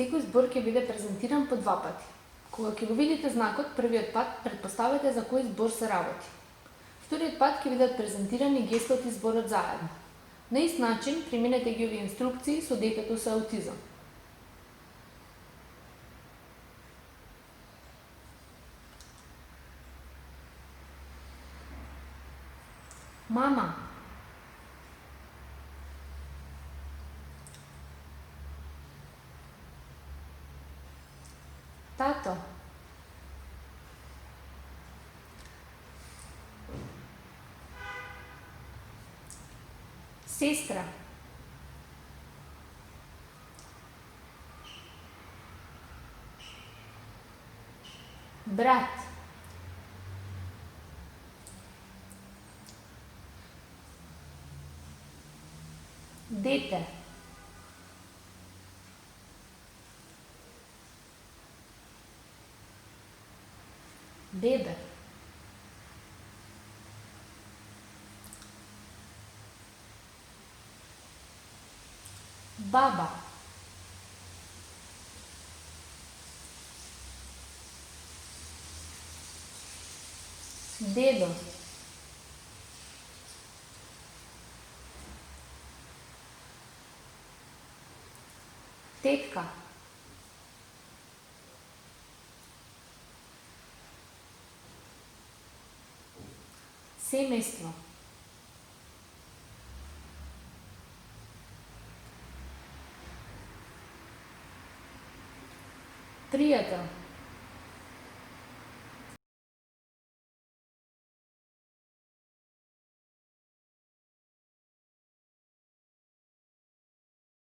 стекој збор ќе биде презентиран по два пати. Кога ќе го видите знакот, првиот пат претпоставете за кој збор се работи. Вториот пат ќе бидат презентирани гестот и зборот заедно. На ист начин применете ги овие инструкции со детето со аутизам. Мама. Тато. Сестра. Брат. Дете. Бебе. Баба. Дедо. Тетка. Семејство. Пријател.